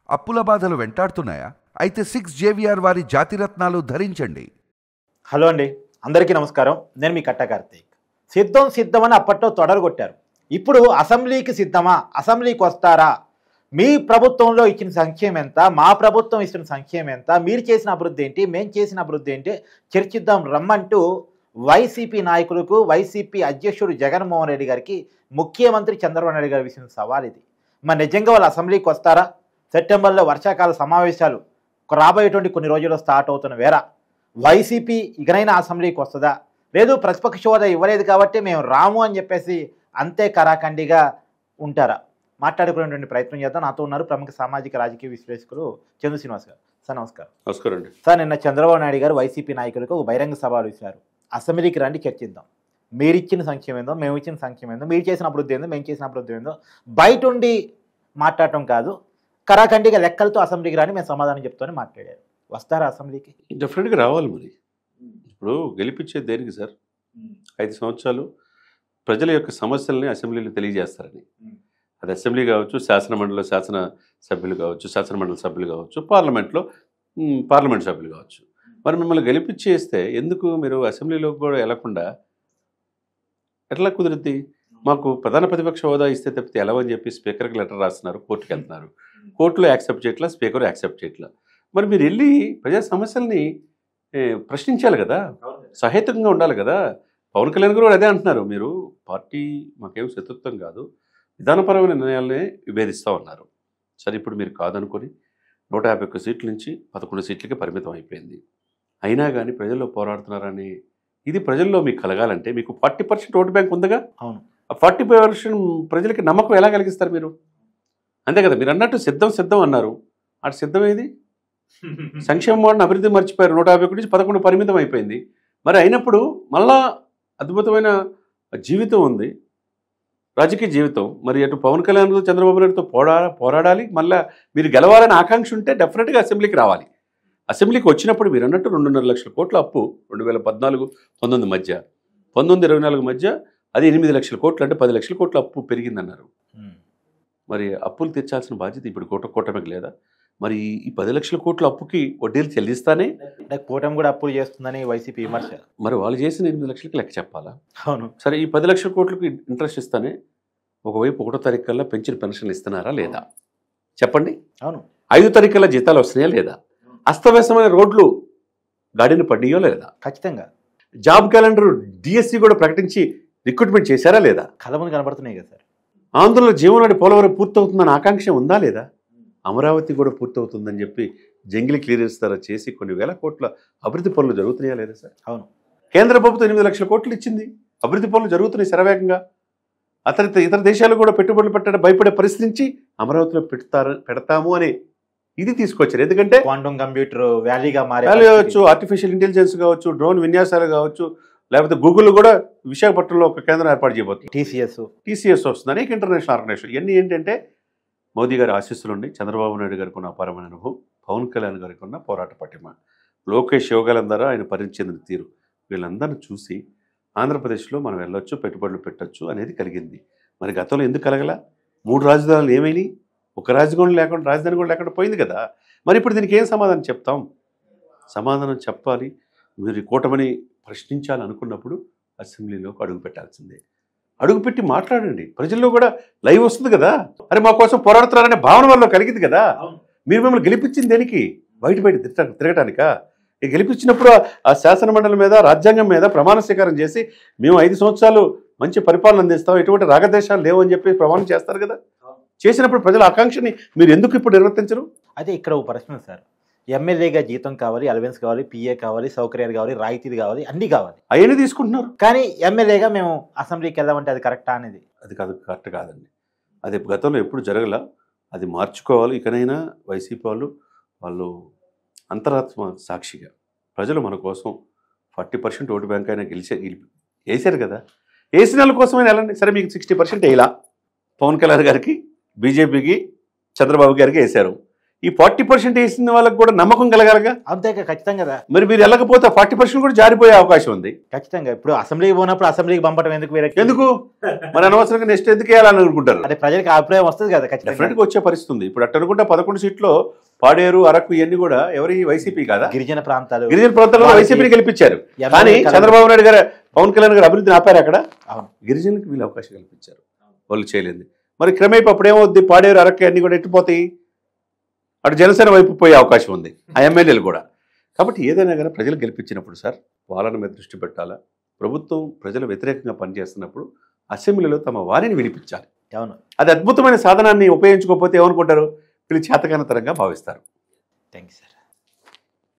అప్పుల బాధలు వెంటాడుతున్నాయా? అయితే 6 JVR వారి జాతిరత్నాలు ధరించండి. హలో అండి, అందరికీ నమస్కారం. నేను మీ కట్ట కార్తీక్. సిద్ధం అని అప్పట్లో తొడరగొట్టారు. ఇప్పుడు అసెంబ్లీకి సిద్ధమా, అసెంబ్లీకి వస్తారా, మీ ప్రభుత్వంలో ఇచ్చిన సంక్షేమం ఎంత, మా ప్రభుత్వం ఇచ్చిన సంక్షేమం ఎంత, మీరు చేసిన అభివృద్ధి ఏంటి, మేము చేసిన అభివృద్ధి ఏంటి చర్చిద్దాం రమ్మంటూ వైసీపీ నాయకులకు, వైసీపీ అధ్యక్షుడు జగన్మోహన్ రెడ్డి గారికి ముఖ్యమంత్రి చంద్రబాబు నాయుడు గారి విషయం సవాల్ ఇది. మరి నిజంగా వాళ్ళు అసెంబ్లీకి వస్తారా? సెప్టెంబర్లో వర్షాకాల సమావేశాలు రాబోయేటువంటి కొన్ని రోజుల్లో స్టార్ట్ అవుతున్న వేళ వైసీపీ ఇకనైనా అసెంబ్లీకి వస్తుందా? లేదు ప్రతిపక్ష హోదా ఇవ్వలేదు కాబట్టి మేము రాము అని చెప్పేసి అంతే కరాఖండిగా ఉంటారా? మాట్లాడుకునేటువంటి ప్రయత్నం చేద్దాం. నాతో ఉన్నారు ప్రముఖ సామాజిక రాజకీయ విశ్లేషకులు చంద్ర శ్రీనివాస్ గారు. సార్ నమస్కారం. నమస్కారం అండి. సార్, నిన్న చంద్రబాబు నాయుడు గారు వైసీపీ నాయకులకు ఒక బహిరంగ సవాలు ఇచ్చారు. అసెంబ్లీకి రండి, చర్చిద్దాం. మీరు ఇచ్చిన సంక్షేమం ఏందో, మేము ఇచ్చిన సంక్షేమం ఏందో, మీరు చేసిన అభివృద్ధి ఏందో, మేము చేసిన అభివృద్ధి ఏందో బయట ఉండి మాట్లాడటం కాదు, కరాఖండిగా లెక్కలతో అసెంబ్లీకి రాని మేము సమాధానం చెప్తామని మాట్లాడారు. వస్తారా అసెంబ్లీకి? డెఫినెట్గా రావాలి. మరి ఇప్పుడు గెలిపించేది దేనికి సార్? 5 సంవత్సరాలు ప్రజల యొక్క సమస్యల్ని అసెంబ్లీలో తెలియజేస్తారని. అది అసెంబ్లీ కావచ్చు, శాసనమండలిలో శాసన సభ్యులు కావచ్చు, శాసనమండలి సభ్యులు కావచ్చు, పార్లమెంట్లో పార్లమెంట్ సభ్యులు కావచ్చు. మరి మిమ్మల్ని గెలిపించేస్తే ఎందుకు మీరు అసెంబ్లీలోకి కూడా వెళ్లకుండా ఎట్లా కుదిరిద్ది? మాకు ప్రధాన ప్రతిపక్ష హోదా ఇస్తే తప్పితే ఎలవని చెప్పి స్పీకర్కి లెటర్ రాస్తున్నారు, కోర్టుకి వెళ్తున్నారు. కోర్టులో యాక్సెప్ట్ చేయట్లా, స్పీకర్ యాక్సెప్ట్ చేయట్లా. మరి మీరు వెళ్ళి ప్రజా సమస్యల్ని ప్రశ్నించాలి కదా, సహేతుకంగా ఉండాలి కదా. పవన్ కళ్యాణ్ గారు అదే అంటున్నారు, మీరు పార్టీ మాకేం శత్రుత్వం కాదు, విధానపరమైన నిర్ణయాలనే విభేదిస్తూ ఉన్నారు. సరే, ఇప్పుడు మీరు కాదనుకొని 151 సీట్ల నుంచి 11 సీట్లకి పరిమితం అయిపోయింది. అయినా కానీ ప్రజల్లో పోరాడుతున్నారని ఇది ప్రజల్లో మీకు కలగాలంటే మీకు 40% ఓటు బ్యాంక్ ఉందిగా. అవును, ఆ 40% ప్రజలకి నమ్మకం ఎలా కలిగిస్తారు మీరు? అంతే కదా. మీరు అన్నట్టు సిద్ధం అన్నారు, అటు సిద్ధం ఏది? సంక్షేమ వాడిని అభివృద్ధి మర్చిపోయారు. 151 నుంచి 11 పరిమితం అయిపోయింది. మరి అయినప్పుడు మళ్ళా అద్భుతమైన జీవితం ఉంది, రాజకీయ జీవితం. మరి అటు పవన్ కళ్యాణ్ చంద్రబాబు నాయుడుతో పోరాడాలి. మళ్ళీ మీరు గెలవాలని ఆకాంక్ష ఉంటే డెఫినెట్గా అసెంబ్లీకి రావాలి. అసెంబ్లీకి వచ్చినప్పుడు మీరు అన్నట్టు 2.5 లక్షల కోట్ల అప్పు 2014-19 మధ్య, 19-24 మధ్య అది 8 లక్షల కోట్లు, అంటే 10 లక్షల కోట్ల అప్పు పెరిగిందన్నారు. మరి అప్పులు తీర్చాల్సిన బాధ్యత ఇప్పుడు కూటమికి లేదా? మరి ఈ 10 లక్షల కోట్ల అప్పుకి వడ్డీలు చెల్లిస్తానే కూటమి కూడా అప్పులు చేస్తుందని వైసీపీ విమర్శ. మరి వాళ్ళు చేసిన 8 లక్షలకి లెక్క చెప్పాలా? అవును. సరే, ఈ 10 లక్షల కోట్లకి ఇంట్రెస్ట్ ఇస్తానే ఒకవైపు 1వ తారీఖు కల్లా పెన్షన్లు ఇస్తున్నారా లేదా? చెప్పండి. అవును. 5వ తారీఖు కల్లా జీతాలు వస్తున్నాయా లేదా? అస్తవ్యస్తమైన రోడ్లు గాడిని పడియో లేదా? ఖచ్చితంగా. జాబ్ క్యాలెండర్ డిఎస్సి కూడా ప్రకటించి రిక్రూట్మెంట్ చేశారా లేదా? కళ్ళ ముందు కనబడుతున్నాయి కదా సార్. ఆంధ్రలో జీవనాడి పోలవరం పూర్తవుతుందన్న ఆకాంక్ష ఉందా లేదా? అమరావతి కూడా పూర్తవుతుందని చెప్పి జంగిలీ క్లియరెన్స్ ద్వారా చేసి కొన్ని వేల కోట్ల అభివృద్ధి పనులు జరుగుతున్నాయా లేదా సార్? అవును. కేంద్ర ప్రభుత్వం 8 లక్షల కోట్లు ఇచ్చింది, అభివృద్ధి పనులు జరుగుతున్నాయి శరవేగంగా. ఇతర దేశాలు కూడా పెట్టుబడులు పెట్టడం భయపడే పరిస్థితి నుంచి అమరావతిలో పెడతాము అని ఇది తీసుకొచ్చారు. ఎందుకంటే క్వాంటమ్ కంప్యూటర్ వ్యాలీగా మారే కావచ్చు, ఆర్టిఫిషియల్ ఇంటెలిజెన్స్ కావచ్చు, డ్రోన్ విన్యాసాలు కావచ్చు, లేకపోతే గూగుల్ కూడా విశాఖపట్నంలో ఒక కేంద్రం ఏర్పాటు చేయబోతుంది. టీసీఎస్ వస్తుంది, అనేక ఇంటర్నేషనల్ ఆర్గనైజేషన్. ఇవన్నీ ఏంటంటే మోదీ గారి ఆశీస్సులు ఉండి, చంద్రబాబు నాయుడు గారికి ఉన్న అపారమైన అనుభవం, పవన్ కళ్యాణ్ గారికి ఉన్న పోరాట పటిమ, లోకేష్ యోగాలందరూ ద్వారా ఆయన పరిచయం తీరు, వీళ్ళందరినీ చూసి ఆంధ్రప్రదేశ్లో మనం వెళ్ళొచ్చు, పెట్టుబడులు పెట్టచ్చు అనేది కలిగింది. మరి గతంలో ఎందుకు కలగల? 3 రాజధానులు ఏమైనాయి? ఒక రాజధాని కూడా లేకుండా పోయింది కదా. మరి ఇప్పుడు దీనికి ఏం సమాధానం చెప్తాం? సమాధానం చెప్పాలి. మీరు కూటమిని ప్రశ్నించాలనుకున్నప్పుడు అసెంబ్లీలోకి అడుగు పెట్టాల్సిందే. అడుగుపెట్టి మాట్లాడండి. ప్రజల్లో కూడా లైవ్ వస్తుంది కదా, అరే మా కోసం పోరాడుతున్నారనే భావన వల్ల కలిగింది కదా. మీరు మిమ్మల్ని గెలిపించింది దేనికి? బయట తిరగటానికా? గెలిపించినప్పుడు ఆ శాసన మండలి మీద, రాజ్యాంగం మీద ప్రమాణ స్వీకారం చేసి మేము 5 సంవత్సరాలు మంచి పరిపాలన అందిస్తాం, ఎటువంటి రాగద్వేషాలు లేవు అని చెప్పి ప్రమాణం చేస్తారు కదా. చేసినప్పుడు ప్రజల ఆకాంక్షని మీరు ఎందుకు ఇప్పుడు నిర్వర్తించరు? అదే ఇక్కడ ఒక ప్రశ్న సార్. ఎమ్మెల్యేగా జీతం కావాలి, అలవెన్స్ కావాలి, పిఏ కావాలి, సౌకర్యాలు కావాలి, రాయితీలు కావాలి, అన్నీ కావాలి. అవన్నీ తీసుకుంటున్నారు. కానీ ఎమ్మెల్యేగా మేము అసెంబ్లీకి వెళ్దామంటే అది కరెక్టా అనేది? అది కరెక్ట్ కాదండి. అది గతంలో ఎప్పుడు జరగల. అది మార్చుకోవాలి. ఇకనైనా వైసీపీ వాళ్ళు అంతరాత్మ సాక్షిగా ప్రజలు మన కోసం 40% ఓటు బ్యాంక్ అయినా వేసారు కదా. వేసిన వాళ్ళ కోసమైనా వెళ్ళండి. సరే, మీకు 60% వేయాల, పవన్ కళ్యాణ్ గారికి, బీజేపీకి, చంద్రబాబు గారికి వేశారు. ఈ 40% వేసిన వాళ్ళకి కూడా నమ్మకం కలగాలిగా. అంతే ఖచ్చితంగా కదా. మరి మీరు వెళ్ళకపోతే 40% కూడా జారిపోయే అవకాశం ఉంది. ఖచ్చితంగా ఇప్పుడు అసెంబ్లీకి పోయినప్పుడు అసెంబ్లీకి పంపడం ఎందుకు, వేరే ఎందుకు మరి అనవసరంగా నెక్స్ట్ ఎందుకు వేయాలని అనుకుంటారు. అదే ప్రజలకు అభిప్రాయం వస్తుంది కదా. డెఫినెట్గా వచ్చే పరిస్థితి ఉంది. ఇప్పుడు అట్ట అనుకుంటే 11 సీట్లో పాడేరు, అరకు ఇవన్నీ కూడా ఎవరి వైసీపీ కాదా, గిరిజన ప్రాంతాల్లో వైసీపీని గెలిపించారు. కానీ చంద్రబాబు నాయుడు గారు, పవన్ కళ్యాణ్ గారు అభివృద్ధిని ఆపారు అక్కడ. గిరిజనులకు వీళ్ళు అవకాశం కల్పించారు, వాళ్ళు చేయలేదు. మరి క్రమేపీ అప్పుడేమవుద్ది, పాడేరు, అరకు అన్ని కూడా ఎట్టిపోతాయి, అటు జనసేన వైపు పోయే అవకాశం ఉంది, ఆ ఎమ్మెల్యేలు కూడా. కాబట్టి ఏదైనా కానీ ప్రజలు గెలిపించినప్పుడు సార్ పాలన మీద దృష్టి పెట్టాలా. ప్రభుత్వం ప్రజల వ్యతిరేకంగా పనిచేస్తున్నప్పుడు అసెంబ్లీలో తమ వారిని వినిపించాలి. అవును, అది అద్భుతమైన సాధనాన్ని ఉపయోగించుకోకపోతే ఏమనుకుంటారు, వీళ్ళు చేతకానితరంగా భావిస్తారు. Thank you sir.